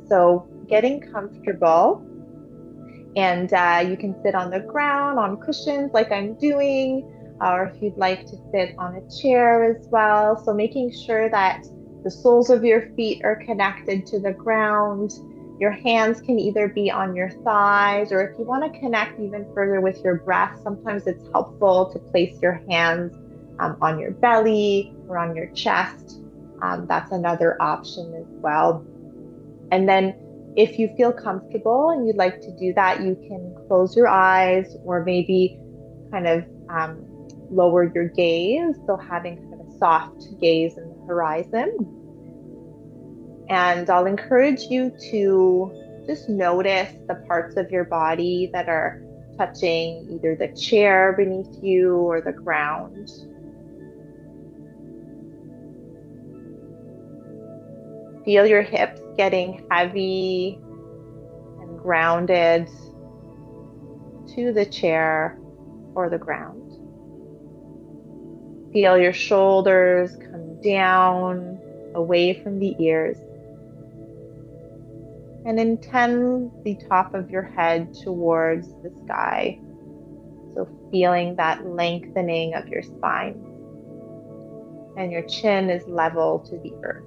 So getting comfortable, and you can sit on the ground on cushions like I'm doing, or if you'd like to sit on a chair as well. So making sure that the soles of your feet are connected to the ground. Your hands can either be on your thighs, or if you want to connect even further with your breath, sometimes it's helpful to place your hands on your belly or on your chest. That's another option as well. And then if you feel comfortable and you'd like to do that, you can close your eyes or maybe kind of lower your gaze. So having kind of a soft gaze in the horizon. And I'll encourage you to just notice the parts of your body that are touching either the chair beneath you or the ground. Feel your hips getting heavy and grounded to the chair or the ground. Feel your shoulders come down away from the ears. And intend the top of your head towards the sky. So feeling that lengthening of your spine. And your chin is level to the earth.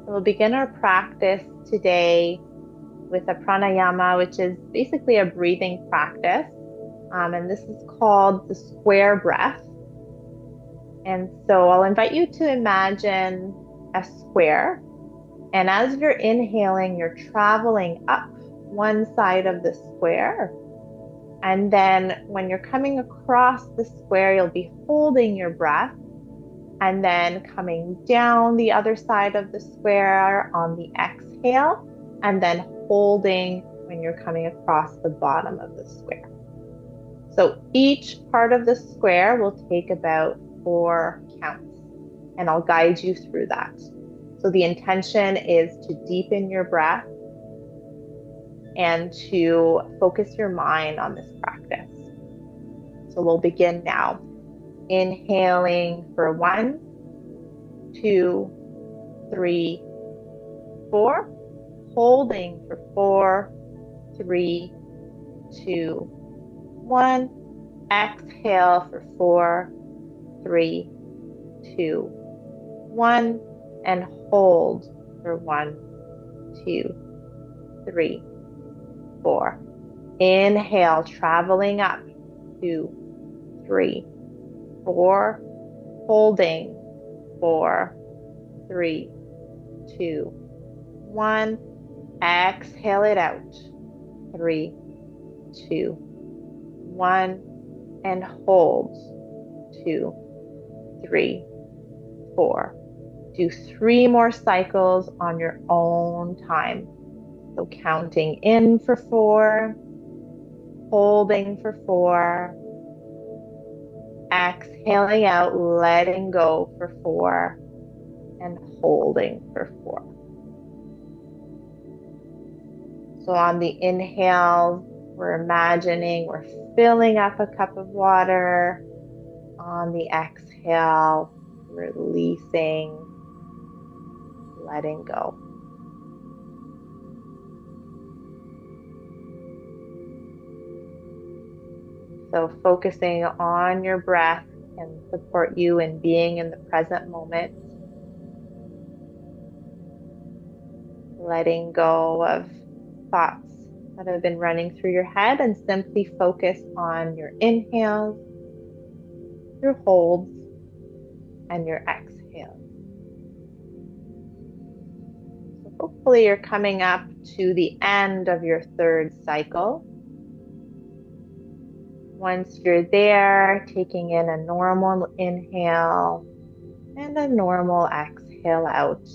We'll begin our practice today with a pranayama, which is basically a breathing practice. And this is called the square breath. And so I'll invite you to imagine a square. And as you're inhaling, you're traveling up one side of the square. And then when you're coming across the square, you'll be holding your breath. And then coming down the other side of the square on the exhale. And then holding when you're coming across the bottom of the square. So each part of the square will take about 4 counts. And I'll guide you through that. So the intention is to deepen your breath and to focus your mind on this practice. So we'll begin now. Inhaling for 1, 2, 3, 4. Holding for 4, 3, 2, 1. Exhale for 4, 3, 2, 1. And hold for 1, 2, 3, 4. Inhale, traveling up. 2, 3, 4. Holding. 4, 3, 2, 1. Exhale it out. 3, 2, 1. And hold. 2, 3, 4. Do 3 more cycles on your own time. So counting in for 4, holding for 4, exhaling out, letting go for 4, and holding for 4. So on the inhale, we're imagining we're filling up a cup of water. On the exhale, releasing, letting go. So focusing on your breath can support you in being in the present moment. Letting go of thoughts that have been running through your head and simply focus on your inhales, your holds, and your exhales. So hopefully you're coming up to the end of your 3rd cycle. Once you're there, taking in a normal inhale and a normal exhale out.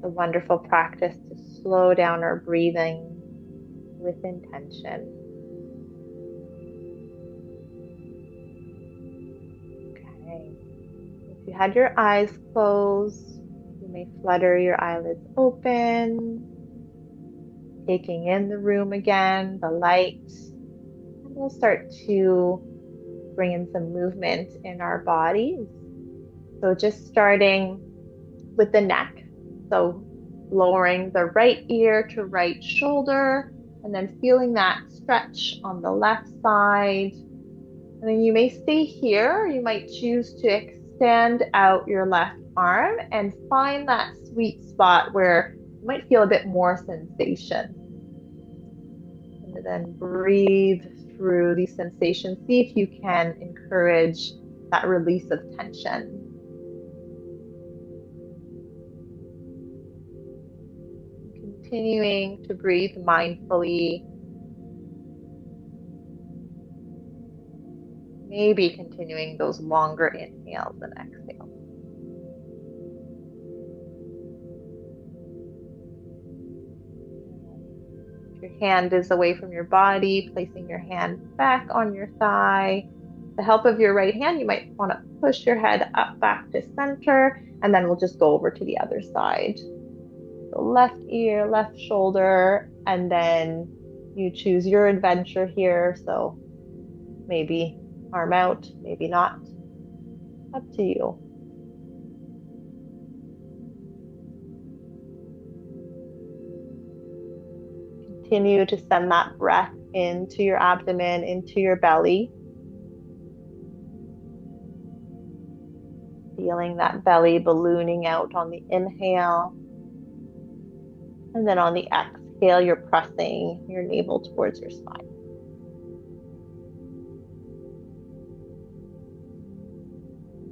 A wonderful practice to slow down our breathing with intention. Okay. If you had your eyes closed, you may flutter your eyelids open, taking in the room again, the light. And we'll start to bring in some movement in our bodies. So just starting with the neck. So lowering the right ear to right shoulder, and then feeling that stretch on the left side. And then you may stay here. You might choose to extend out your left arm and find that sweet spot where you might feel a bit more sensation. And then breathe through these sensations. See if you can encourage that release of tension. Continuing to breathe mindfully. Maybe continuing those longer inhales and exhales. If your hand is away from your body, placing your hand back on your thigh. With the help of your right hand, you might want to push your head up back to center, and then we'll just go over to the other side. So left ear, left shoulder, and then you choose your adventure here. So maybe arm out, maybe not. Up to you. Continue to send that breath into your abdomen, into your belly. Feeling that belly ballooning out on the inhale. And then on the exhale, you're pressing your navel towards your spine.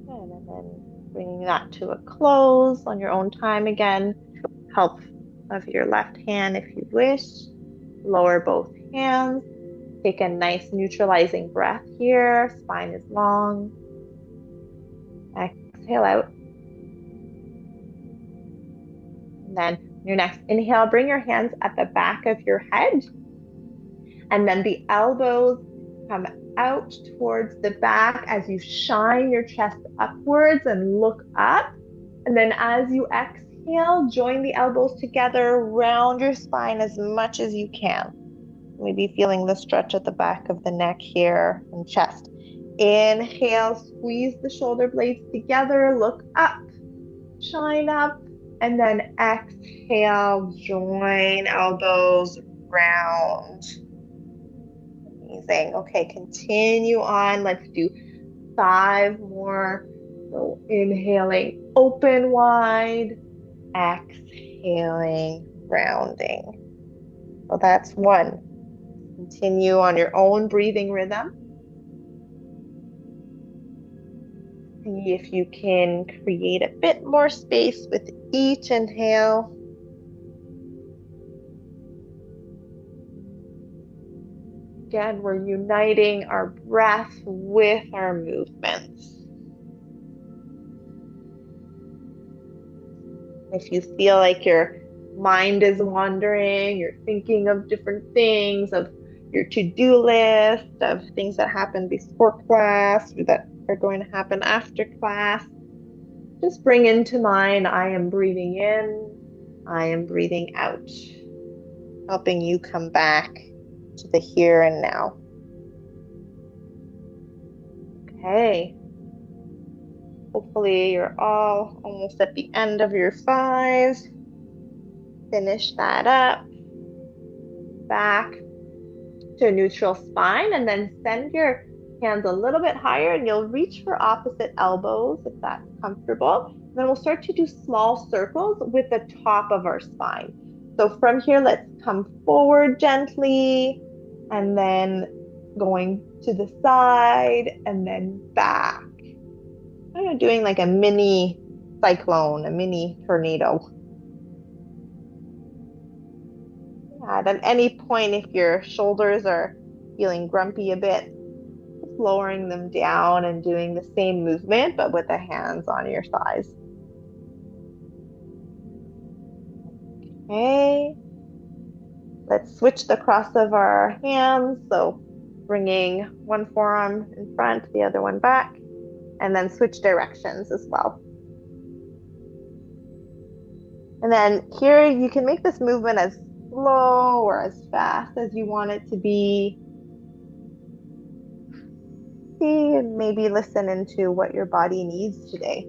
And then bringing that to a close on your own time again. Help of your left hand if you wish. Lower both hands. Take a nice neutralizing breath here. Spine is long. Exhale out. And then your next inhale, bring your hands at the back of your head. And then the elbows come out towards the back as you shine your chest upwards and look up. And then as you exhale, join the elbows together, round your spine as much as you can. Maybe feeling the stretch at the back of the neck here and chest. Inhale, squeeze the shoulder blades together, look up, shine up, and then exhale, join elbows, round. Amazing. Okay, continue on. Let's do 5 more. So inhaling, open wide, exhaling, rounding. So that's 1. Continue on your own breathing rhythm. See if you can create a bit more space with each inhale. Again, we're uniting our breath with our movements. If you feel like your mind is wandering, you're thinking of different things, of your to-do list, of things that happened before class or that are going to happen after class, just bring into mind, I am breathing in, I am breathing out, helping you come back to the here and now. Okay. Hopefully you're all almost at the end of your 5. Finish that up. Back to a neutral spine, and then send your hands a little bit higher, and you'll reach for opposite elbows if that's comfortable. Then we'll start to do small circles with the top of our spine. So from here, let's come forward gently, and then going to the side, and then back. Kind of doing like a mini cyclone, a mini tornado. At any point, if your shoulders are feeling grumpy a bit, just lowering them down and doing the same movement, but with the hands on your thighs. Okay. Let's switch the cross of our hands. So bringing one forearm in front, the other one back, and then switch directions as well. And then here you can make this movement as slow or as fast as you want it to be. see and maybe listen into what your body needs today.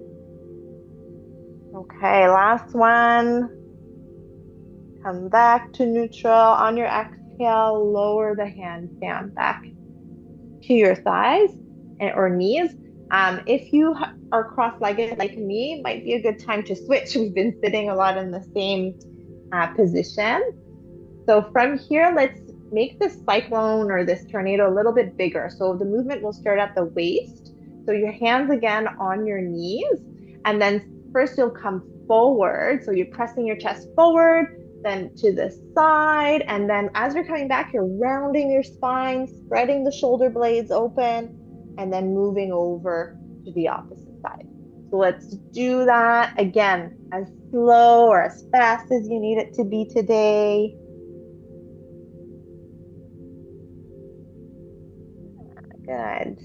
Okay, last one. Come back to neutral. On your exhale, lower the hands down back to your thighs or knees. If you are cross-legged like me, might be a good time to switch. We've been sitting a lot in the same position. So from here, let's make this cyclone or this tornado a little bit bigger. So the movement will start at the waist. So your hands again on your knees. And then first you'll come forward. So you're pressing your chest forward, then to the side. And then as you're coming back, you're rounding your spine, spreading the shoulder blades open, and then moving over to the opposite side. So let's do that again, as slow or as fast as you need it to be today. Good.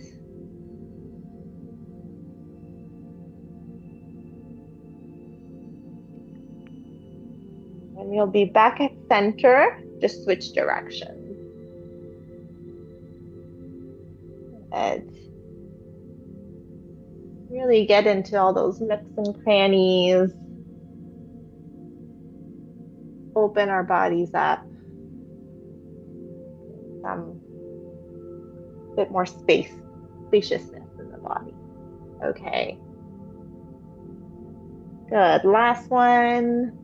And you'll be back at center, just switch directions. Good. Really get into all those nooks and crannies. Open our bodies up. Some bit more spaciousness in the body. Okay. Good. Last one.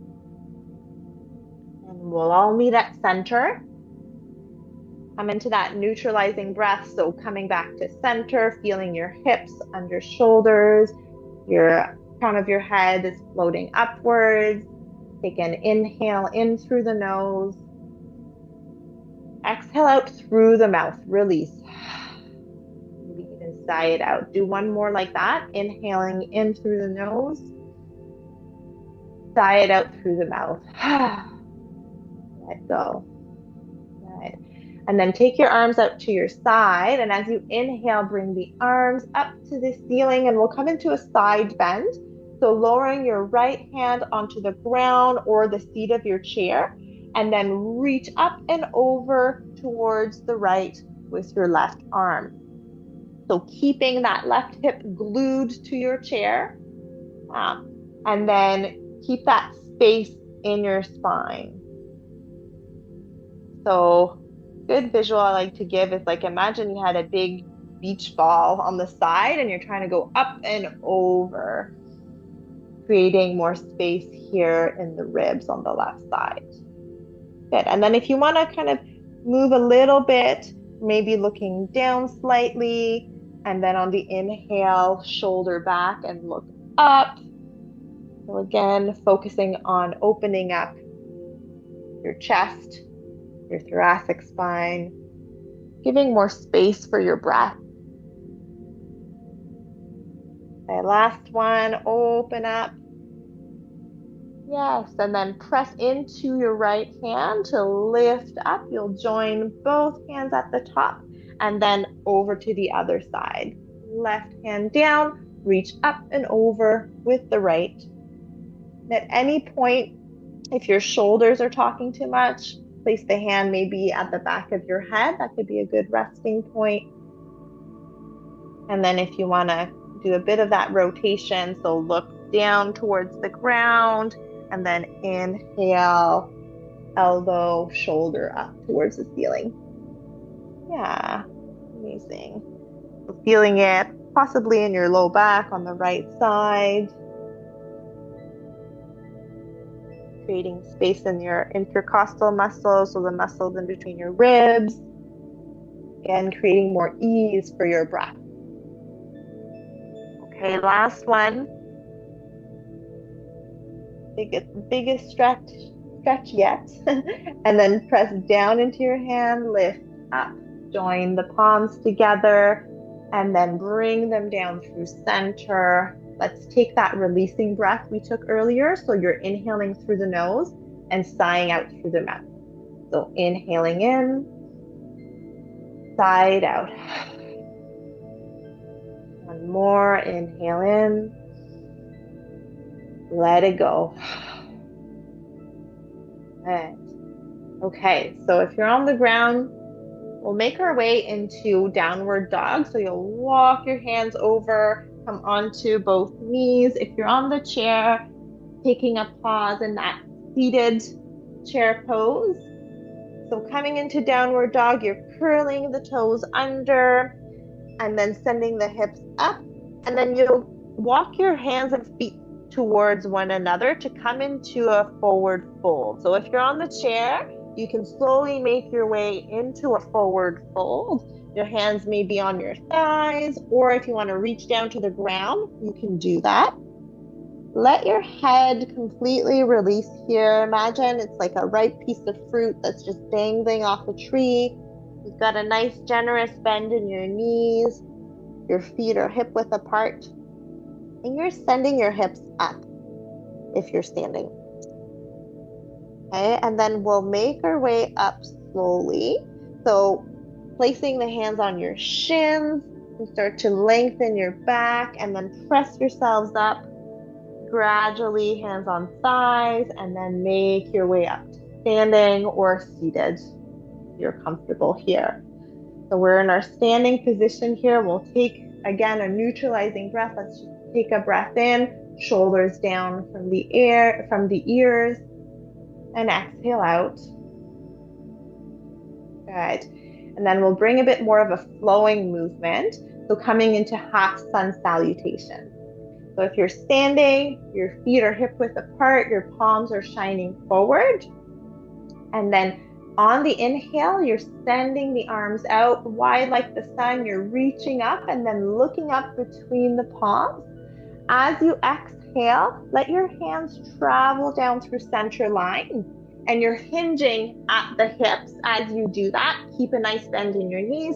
And we'll all meet at center. Come into that neutralizing breath. So coming back to center, feeling your hips under shoulders, your crown of your head is floating upwards. Take an inhale in through the nose. Exhale out through the mouth. Release. Maybe even sigh it out. Do one more like that. Inhaling in through the nose. Sigh it out through the mouth. Let go. Good. And then take your arms out to your side. And as you inhale, bring the arms up to the ceiling and we'll come into a side bend. So lowering your right hand onto the ground or the seat of your chair, and then reach up and over towards the right with your left arm. So keeping that left hip glued to your chair, and then keep that space in your spine. So good visual I like to give is like, imagine you had a big beach ball on the side and you're trying to go up and over, creating more space here in the ribs on the left side. Good. And then if you want to kind of move a little bit, maybe looking down slightly, and then on the inhale, shoulder back and look up. So again, focusing on opening up your chest, your thoracic spine, giving more space for your breath. Okay, last one, open up. Yes, and then press into your right hand to lift up. You'll join both hands at the top and then over to the other side. Left hand down, reach up and over with the right. At any point, if your shoulders are talking too much, place the hand maybe at the back of your head. That could be a good resting point. And then if you want to do a bit of that rotation, so look down towards the ground and then inhale, elbow, shoulder up towards the ceiling. Yeah, amazing. So feeling it possibly in your low back on the right side. Creating space in your intercostal muscles, so the muscles in between your ribs. Again, creating more ease for your breath. Okay, last one. Biggest stretch yet. And then press down into your hand, lift up, join the palms together, and then bring them down through center. Let's take that releasing breath we took earlier. So you're inhaling through the nose and sighing out through the mouth. So inhaling in, sigh it out. One more, inhale in, let it go. Good. Okay, so if you're on the ground, we'll make our way into downward dog. So you'll walk your hands over, come onto both knees. If you're on the chair, taking a pause in that seated chair pose. So coming into downward dog, you're curling the toes under and then sending the hips up. And then you'll walk your hands and feet towards one another to come into a forward fold. So if you're on the chair, you can slowly make your way into a forward fold. Your hands may be on your thighs, or if you want to reach down to the ground, you can do that. Let your head completely release here. Imagine it's like a ripe piece of fruit that's just dangling off a tree. You've got a nice generous bend in your knees. Your feet are hip width apart. And you're sending your hips up if you're standing. Okay, and then we'll make our way up slowly. So placing the hands on your shins, and start to lengthen your back and then press yourselves up. Gradually, hands on thighs, and then make your way up to standing or seated if you're comfortable here. So we're in our standing position here. We'll take, again, a neutralizing breath. Let's just take a breath in, shoulders down from the ears, and exhale out. Good. And then we'll bring a bit more of a flowing movement. So coming into half sun salutation. So if you're standing, your feet are hip width apart, your palms are shining forward. And then on the inhale, you're sending the arms out wide like the sun. You're reaching up and then looking up between the palms. As you exhale, let your hands travel down through center line. And you're hinging at the hips as you do that. Keep a nice bend in your knees.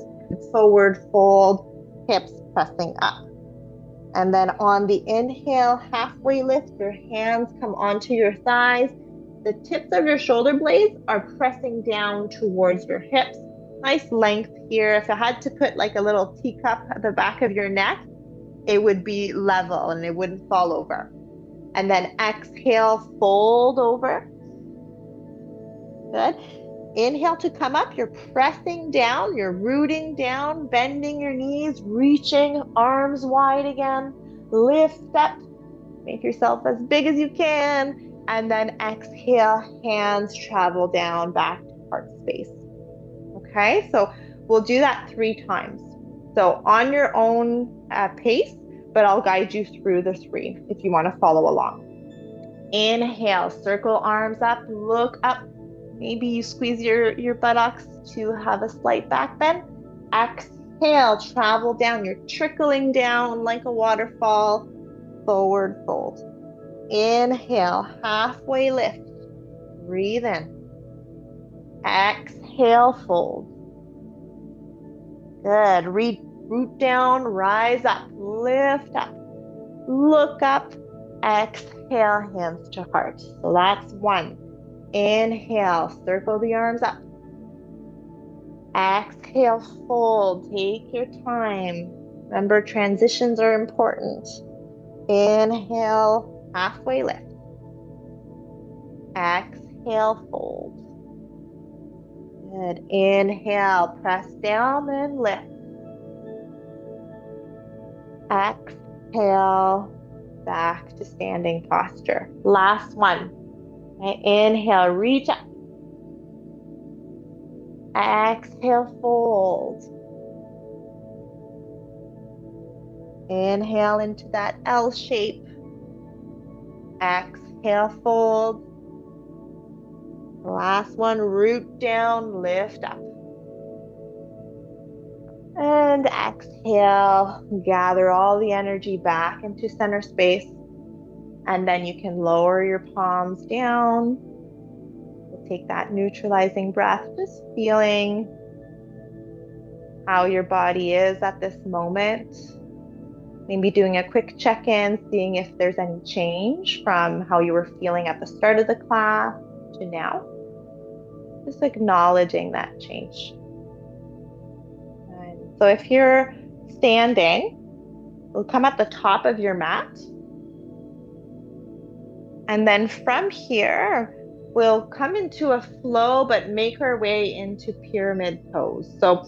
Forward fold, hips pressing up. And then on the inhale, halfway lift, your hands come onto your thighs. The tips of your shoulder blades are pressing down towards your hips. Nice length here. If I had to put like a little teacup at the back of your neck, it would be level and it wouldn't fall over. And then exhale, fold over. Good. Inhale to come up. You're pressing down. You're rooting down, bending your knees, reaching arms wide again. Lift up. Make yourself as big as you can. And then exhale, hands travel down back to heart space. Okay, so we'll do that 3 times. So on your own pace, but I'll guide you through the 3 if you want to follow along. Inhale, circle arms up, look up. Maybe you squeeze your buttocks to have a slight back bend. Exhale, travel down. You're trickling down like a waterfall. Forward fold. Inhale, halfway lift. Breathe in. Exhale, fold. Good. Root down, rise up, lift up, look up. Exhale, hands to heart. So that's 1. Inhale, circle the arms up. Exhale, fold. Take your time. Remember, transitions are important. Inhale, halfway lift. Exhale, fold. Good. Inhale, press down, then lift. Exhale, back to standing posture. Last one. Okay, inhale, reach up. Exhale, fold. Inhale into that L shape. Exhale, fold. Last one, root down, lift up. And exhale, gather all the energy back into center space. And then you can lower your palms down. We'll take that neutralizing breath, just feeling how your body is at this moment. Maybe doing a quick check-in, seeing if there's any change from how you were feeling at the start of the class to now. Just acknowledging that change. And so if you're standing, we'll come at the top of your mat. And then from here, we'll come into a flow, but make our way into pyramid pose. So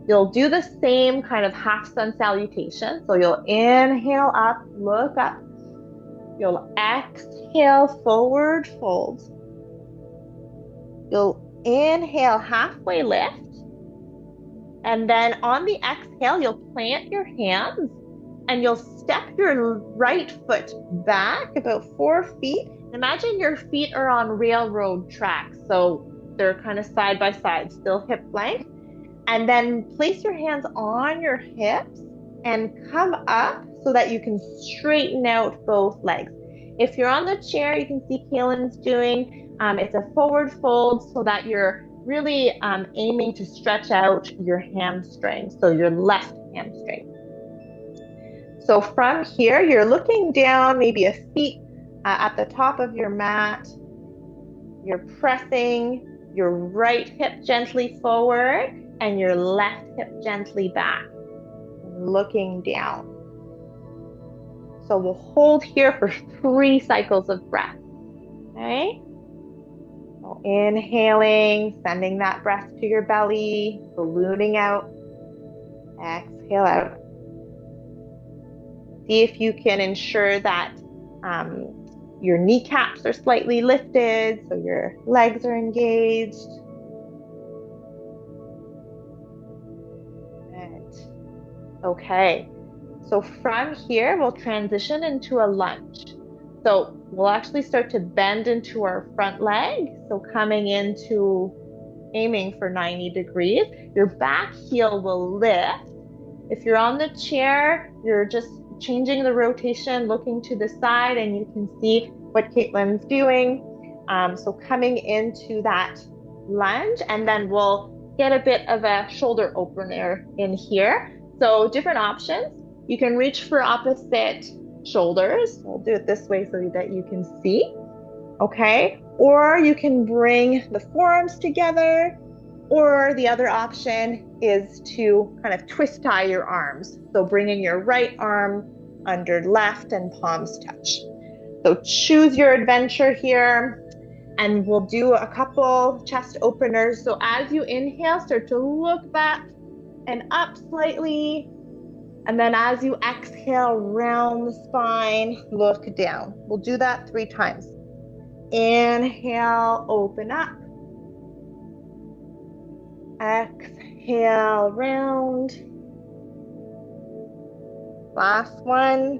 you'll do the same kind of half sun salutation. So you'll inhale up, look up. You'll exhale, forward fold. You'll inhale, halfway lift. And then on the exhale, you'll plant your hands and you'll step your right foot back about 4 feet. Imagine your feet are on railroad tracks. So they're kind of side by side, still hip length. And then place your hands on your hips and come up so that you can straighten out both legs. If you're on the chair, you can see Kaylin's doing, it's a forward fold so that you're really aiming to stretch out your hamstring, so your left hamstring. So from here, you're looking down maybe a feet at the top of your mat. You're pressing your right hip gently forward and your left hip gently back, looking down. So we'll hold here for 3 cycles of breath, okay? So inhaling, sending that breath to your belly, ballooning out, exhale out. See if you can ensure that your kneecaps are slightly lifted, so your legs are engaged. Okay, so from here, we'll transition into a lunge. So we'll actually start to bend into our front leg. So coming into aiming for 90 degrees, your back heel will lift. If you're on the chair, you're just changing the rotation, looking to the side, and you can see what Caitlin's doing. So coming into that lunge, and then we'll get a bit of a shoulder opener in here. So different options. You can reach for opposite shoulders. We'll do it this way so that you can see. Okay. Or you can bring the forearms together. Or the other option is to kind of twist tie your arms. So bringing your right arm under left and palms touch. So choose your adventure here. And we'll do a couple chest openers. So as you inhale, start to look back and up slightly. And then as you exhale, round the spine, look down. We'll do that 3 times. Inhale, open up. Exhale, round. Last one.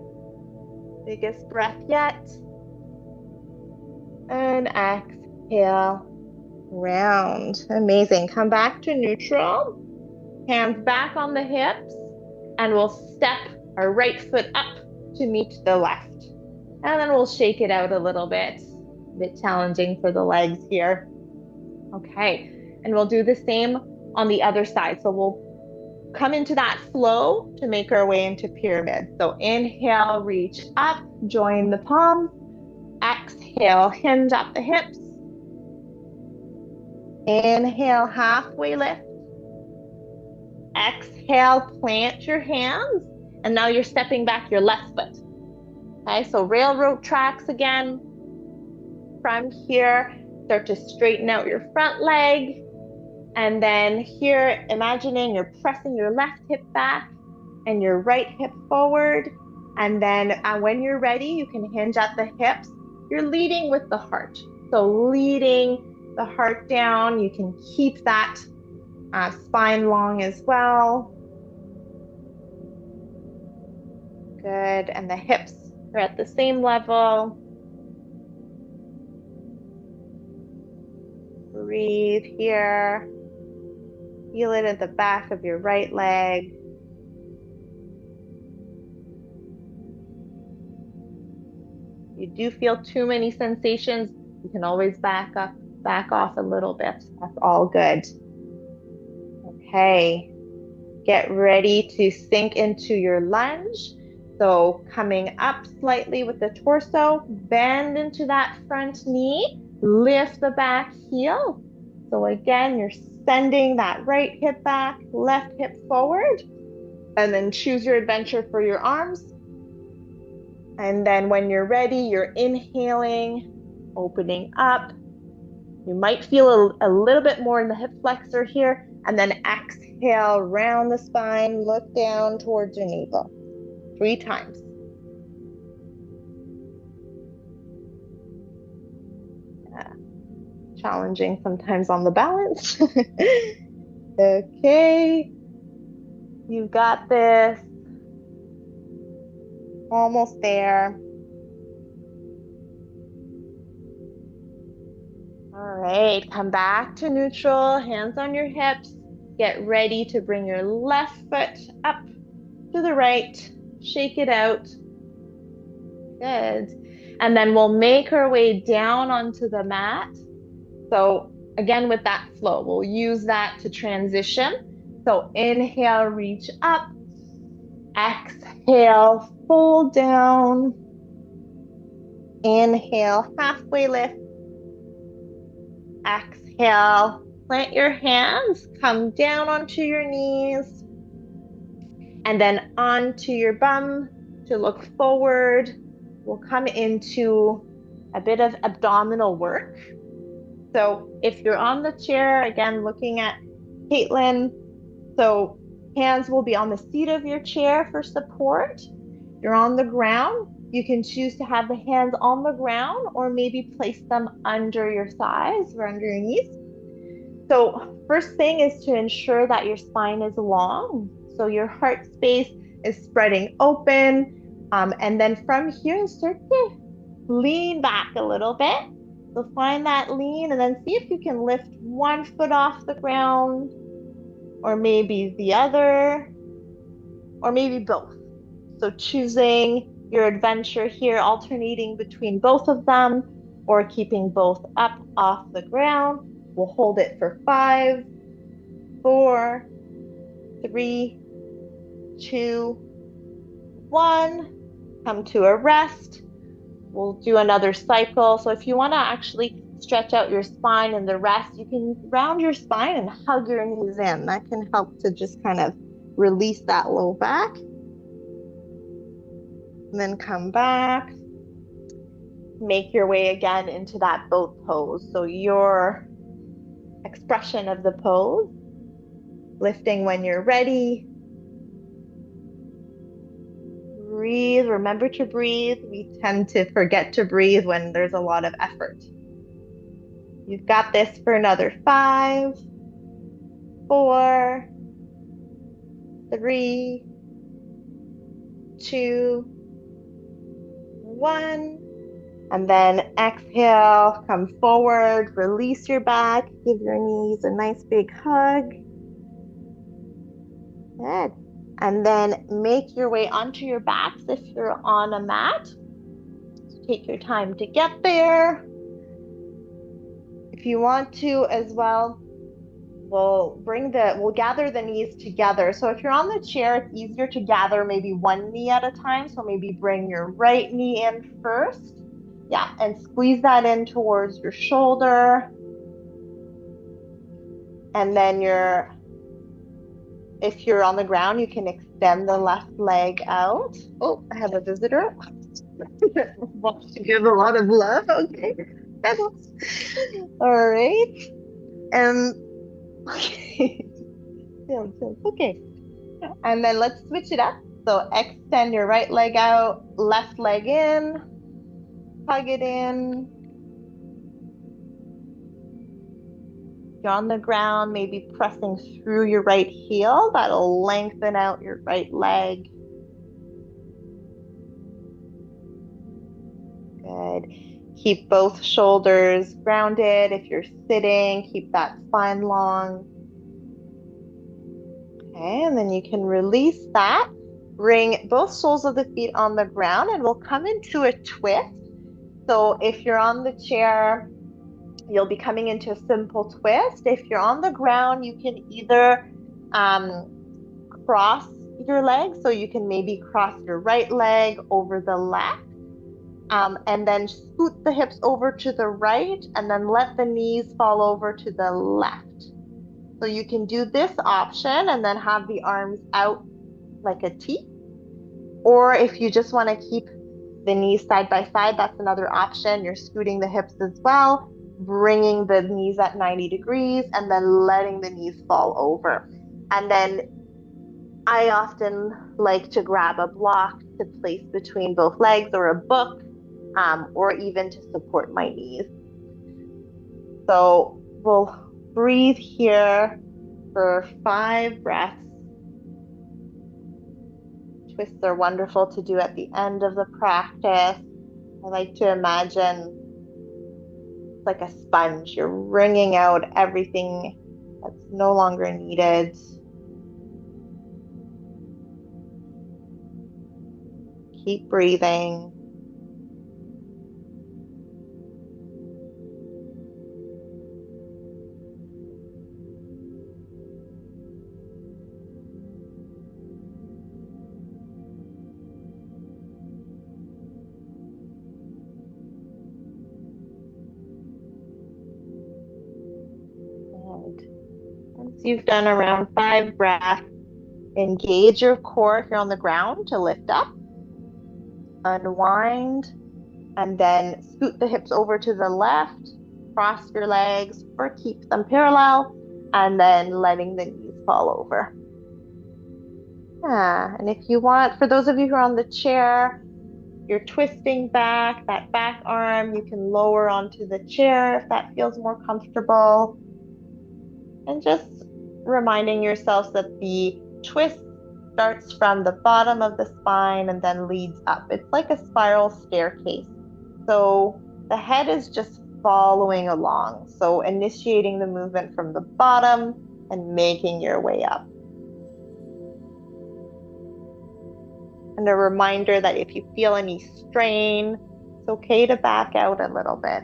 Biggest breath yet. And exhale, round. Amazing. Come back to neutral. Hands back on the hips. And we'll step our right foot up to meet the left. And then we'll shake it out a little bit. A bit challenging for the legs here. Okay. And we'll do the same on the other side. So we'll come into that flow to make our way into pyramid. So inhale, reach up, join the palms. Exhale, hinge up the hips. Inhale, halfway lift. Exhale, plant your hands. And now you're stepping back your left foot. Okay, so railroad tracks again. From here, start to straighten out your front leg. And then here, imagining you're pressing your left hip back and your right hip forward. And then when you're ready, you can hinge at the hips. You're leading with the heart. So leading the heart down, you can keep that spine long as well. Good, and the hips are at the same level. Breathe here. Feel it at the back of your right leg. You do feel too many sensations, you can always back off a little bit. That's all good. Okay, get ready to sink into your lunge. So coming up slightly with the torso, bend into that front knee, lift the back heel. So again, you're sending that right hip back, left hip forward, and then choose your adventure for your arms. And then when you're ready, you're inhaling, opening up, You might feel a little bit more in the hip flexor here, and then exhale, round the spine, look down towards your navel. 3 times. Yeah. Challenging sometimes on the balance. Okay, you got this. Almost there. All right, come back to neutral, hands on your hips. Get ready to bring your left foot up to the right. Shake it out. Good. And then we'll make our way down onto the mat. So again, with that flow, we'll use that to transition. So inhale, reach up. Exhale, fold down. Inhale, halfway lift. Exhale, plant your hands, come down onto your knees, and then onto your bum to look forward. We'll come into a bit of abdominal work. So if you're on the chair, again, looking at Caitlin, so hands will be on the seat of your chair for support. You're on the ground. You can choose to have the hands on the ground or maybe place them under your thighs or under your knees. So first thing is to ensure that your spine is long. So your heart space is spreading open. And then from here, start to lean back a little bit. So find that lean and then see if you can lift one foot off the ground or maybe the other or maybe both. So choosing your adventure here, alternating between both of them or keeping both up off the ground. We'll hold it for 5, 4, 3, 2, 1. Come to a rest. We'll do another cycle. So if you want to actually stretch out your spine in the rest, you can round your spine and hug your knees in. That can help to just kind of release that low back. And then come back. Make your way again into that boat pose. So your expression of the pose, lifting when you're ready. Breathe, remember to breathe. We tend to forget to breathe when there's a lot of effort. You've got this for another 5, 4, 3, 2, 1. And then exhale, come forward, release your back, give your knees a nice big hug. Good. And then make your way onto your backs if you're on a mat. Take your time to get there. If you want to as well, we'll gather the knees together. So if you're on the chair, it's easier to gather maybe one knee at a time. So maybe bring your right knee in first. Yeah, and squeeze that in towards your shoulder. And then if you're on the ground, you can extend the left leg out. Oh, I have a visitor. Wants to give a lot of love. Okay. All right. Okay. Okay. And then let's switch it up. So extend your right leg out, left leg in, hug it in. You're on the ground, maybe pressing through your right heel. That'll lengthen out your right leg. Good. Keep both shoulders grounded. If you're sitting, keep that spine long. Okay, and then you can release that. Bring both soles of the feet on the ground and we'll come into a twist. So if you're on the chair, you'll be coming into a simple twist. If you're on the ground, you can either cross your legs. So you can maybe cross your right leg over the left. And then scoot the hips over to the right and then let the knees fall over to the left. So you can do this option and then have the arms out like a T. Or if you just want to keep the knees side by side, that's another option. You're scooting the hips as well. bringing the knees at 90 degrees and then letting the knees fall over. And then I often like to grab a block to place between both legs or a book, or even to support my knees. So we'll breathe here for 5 breaths. Twists are wonderful to do at the end of the practice. I like to imagine it's like a sponge. You're wringing out everything that's no longer needed. Keep breathing. And once you've done around 5 breaths, engage your core if you're on the ground to lift up, unwind, and then scoot the hips over to the left, cross your legs or keep them parallel, and then letting the knees fall over. Yeah, and if you want, for those of you who are on the chair, you're twisting back, that back arm, you can lower onto the chair if that feels more comfortable. And just reminding yourselves that the twist starts from the bottom of the spine and then leads up. It's like a spiral staircase. So the head is just following along. So initiating the movement from the bottom and making your way up. And a reminder that if you feel any strain, it's okay to back out a little bit.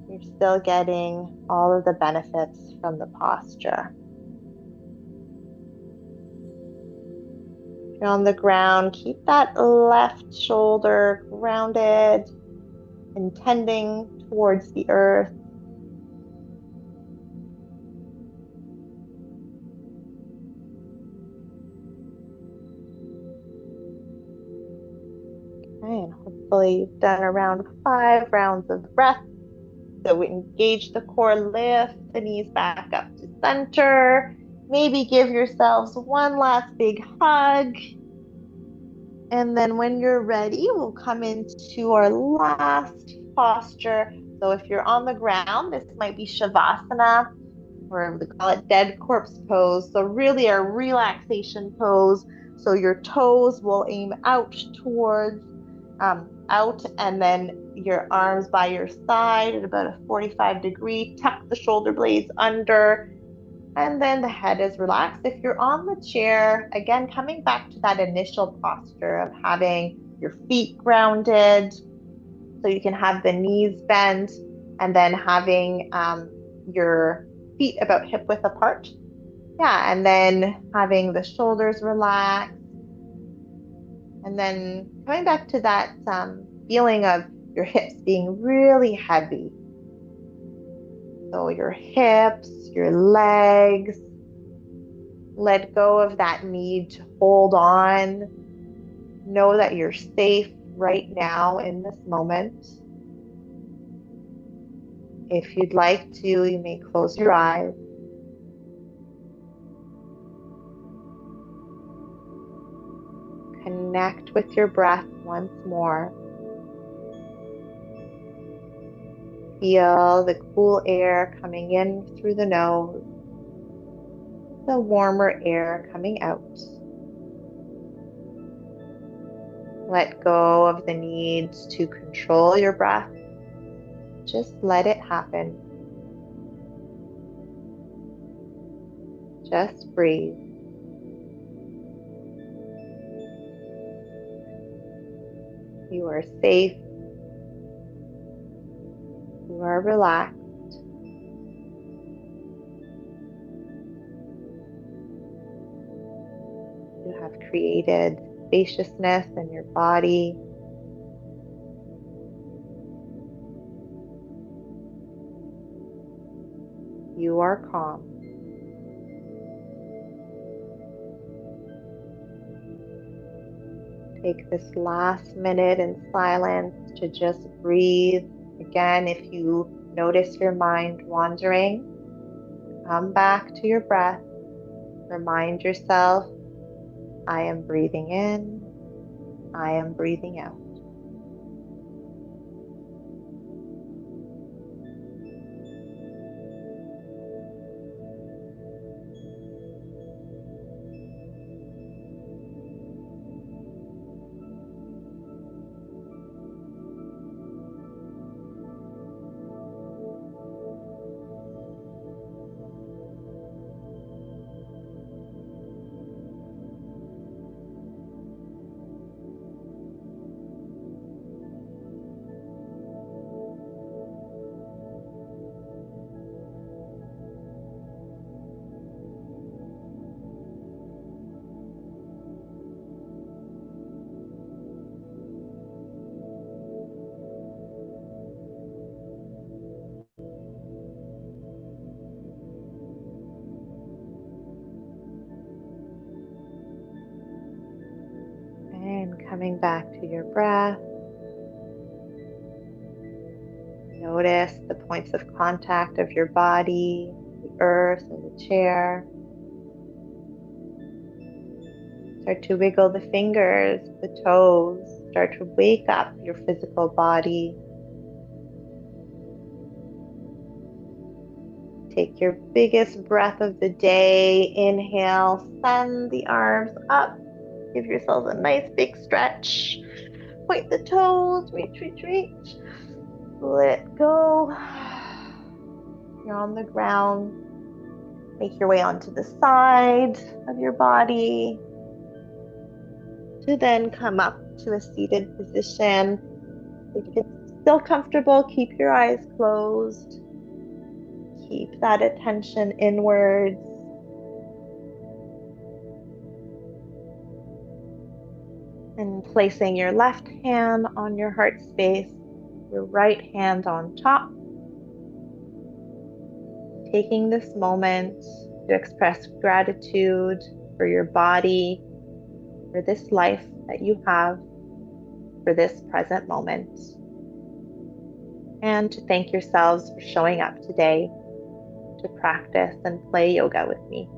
You're still getting all of the benefits from the posture. If you're on the ground, keep that left shoulder grounded and tending towards the earth. Okay, and hopefully you've done around 5 rounds of breath. So we engage the core, lift the knees back up to center. Maybe give yourselves one last big hug. And then when you're ready, we'll come into our last posture. So if you're on the ground, this might be Shavasana, or we call it dead corpse pose. So really a relaxation pose. So your toes will aim out towards out, and then your arms by your side at about a 45-degree. Tuck the shoulder blades under, and then the head is relaxed. If you're on the chair, again, coming back to that initial posture of having your feet grounded, so you can have the knees bent, and then having your feet about hip width apart. Yeah, and then having the shoulders relaxed. And then coming back to that feeling of your hips being really heavy. So your hips, your legs, let go of that need to hold on. Know that you're safe right now in this moment. If you'd like to, you may close your eyes. Connect with your breath once more. Feel the cool air coming in through the nose, the warmer air coming out. Let go of the need to control your breath. Just let it happen. Just breathe. You are safe. You are relaxed. You have created spaciousness in your body. You are calm. Take this last minute in silence to just breathe Again, if you notice your mind wandering, come back to your breath. Remind yourself, I am breathing in, I am breathing out. And coming back to your breath, notice the points of contact of your body, the earth or the chair. Start to wiggle the fingers, the toes. Start to wake up your physical body. Take your biggest breath of the day. Inhale, send the arms up. Give yourselves a nice big stretch. Point the toes, reach, reach, reach. Let go. You're on the ground. Make your way onto the side of your body to then come up to a seated position. If it's still comfortable, keep your eyes closed. Keep that attention inwards. And placing your left hand on your heart space, your right hand on top. Taking this moment to express gratitude for your body, for this life that you have, for this present moment. And to thank yourselves for showing up today to practice and play yoga with me.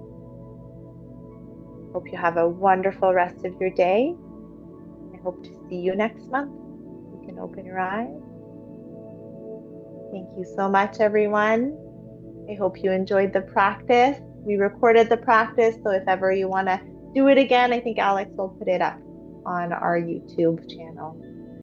Hope you have a wonderful rest of your day. I hope to see you next month. You can open your eyes. Thank you so much, everyone. I hope you enjoyed the practice. We recorded the practice, so if ever you want to do it again, I think Alex will put it up on our YouTube channel.